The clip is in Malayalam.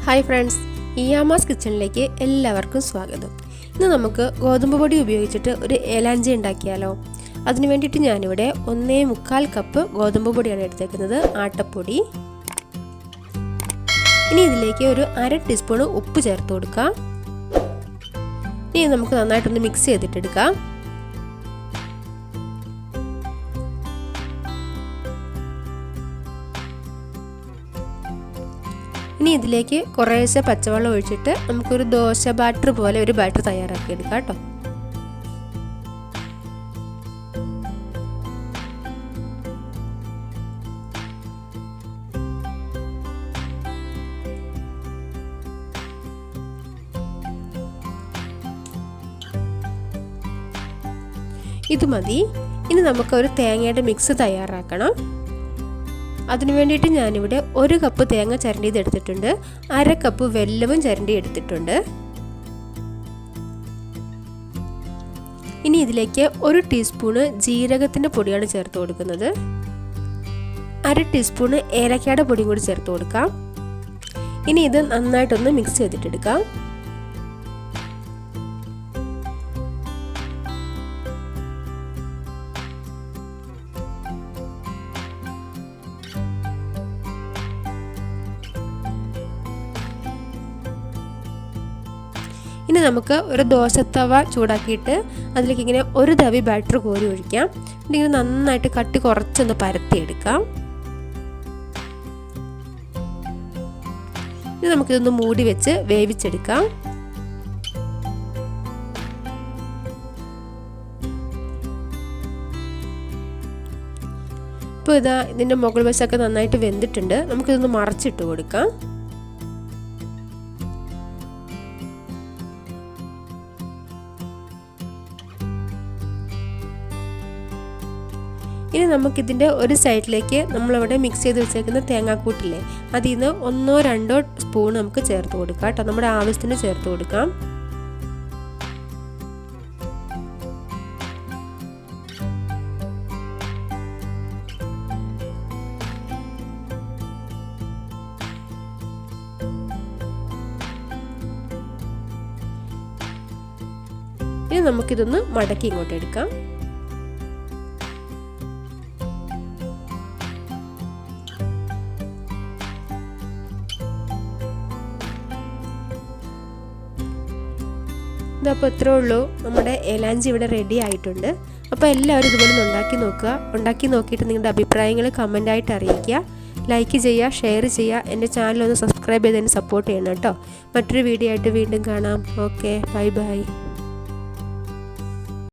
ഹായ് ഫ്രണ്ട്സ്, ഇയാമാസ് കിച്ചണിലേക്ക് എല്ലാവർക്കും സ്വാഗതം. ഇന്ന് നമുക്ക് ഗോതമ്പ് പൊടി ഉപയോഗിച്ചിട്ട് ഒരു ഏലാഞ്ചി ഉണ്ടാക്കിയാലോ. അതിനു വേണ്ടിയിട്ട് ഞാനിവിടെ 1.25 കപ്പ് ഗോതമ്പ് പൊടിയാണ് എടുത്തേക്കുന്നത്, ആട്ടപ്പൊടി. ഇനി ഇതിലേക്ക് ഒരു 1/2 ടീസ്പൂൺ ഉപ്പ് ചേർത്ത് കൊടുക്കാം. ഇനി നമുക്ക് നന്നായിട്ടൊന്ന് മിക്സ് ചെയ്തിട്ടെടുക്കാം. ഇനി ഇതിലേക്ക് കുറേശ്ശെ പച്ചവെള്ളം ഒഴിച്ചിട്ട് നമുക്കൊരു ദോശ ബാറ്റർ പോലെ ഒരു ബാറ്റർ തയ്യാറാക്കി എടുക്കാം കേട്ടോ. ഇത് മതി. ഇനി നമുക്കൊരു തേങ്ങയുടെ മിക്സ് തയ്യാറാക്കണം. അതിനു വേണ്ടിയിട്ട് ഞാനിവിടെ 1 കപ്പ് തേങ്ങ ചിരണ്ടിയത് എടുത്തിട്ടുണ്ട്, 1/2 കപ്പ് വെല്ലവും ചിരണ്ടി എടുത്തിട്ടുണ്ട്. ഇനി ഇതിലേക്ക് 1 ടീസ്പൂണ് ജീരകത്തിൻ്റെ പൊടിയാണ് ചേർത്ത് കൊടുക്കുന്നത്. 1/2 ടീസ്പൂണ് ഏലക്കയുടെ പൊടിയും കൂടി ചേർത്ത് കൊടുക്കാം. ഇനി ഇത് നന്നായിട്ടൊന്ന് മിക്സ് ചെയ്തിട്ടെടുക്കാം. ഇനി നമുക്ക് ഒരു ദോശത്തവ ചൂടാക്കിയിട്ട് അതിലേക്ക് ഇങ്ങനെ ഒരു തവി ബാറ്റർ കോരി ഒഴിക്കാം. ഇങ്ങനെ നന്നായിട്ട് കട്ടി കുറച്ചൊന്ന് പരത്തിയെടുക്കാം. ഇനി നമുക്കിതൊന്ന് മൂടി വെച്ച് വേവിച്ചെടുക്കാം. ഇപ്പോൾ ഇതാ ഇതിൻ്റെ മുകൾ വശമൊക്കെ നന്നായിട്ട് വെന്തിട്ടുണ്ട്. നമുക്കിതൊന്ന് മറച്ചിട്ട് കൊടുക്കാം. ഇനി നമുക്കിതിൻ്റെ ഒരു സൈഡിലേക്ക് നമ്മളവിടെ മിക്സ് ചെയ്ത് വെച്ചേക്കുന്ന തേങ്ങാക്കൂട്ടില്ലേ, അതിൽ നിന്ന് 1-2 സ്പൂൺ നമുക്ക് ചേർത്ത് കൊടുക്കാം കേട്ടോ. നമ്മുടെ ആവശ്യത്തിന് ചേർത്ത് കൊടുക്കാം. ഇനി നമുക്കിതൊന്ന് മടക്കി ഇങ്ങോട്ട് എടുക്കാം. അപ്പോൾ ഇത്രേ ഉള്ളൂ, നമ്മുടെ ഏലാഞ്ചി ഇവിടെ റെഡി ആയിട്ടുണ്ട്. അപ്പോൾ എല്ലാവരും ഇതുപോലെ ഉണ്ടാക്കി നോക്കുക. ഉണ്ടാക്കി നോക്കിയിട്ട് നിങ്ങളുടെ അഭിപ്രായങ്ങൾ കമൻ്റായിട്ട് അറിയിക്കുക. ലൈക്ക് ചെയ്യുക, ഷെയർ ചെയ്യുക. എൻ്റെ ചാനൽ ഒന്ന് സബ്സ്ക്രൈബ് ചെയ്ത് എന്നെ സപ്പോർട്ട് ചെയ്യണം കേട്ടോ. മറ്റൊരു വീഡിയോ ആയിട്ട് വീണ്ടും കാണാം. Okay, bye bye.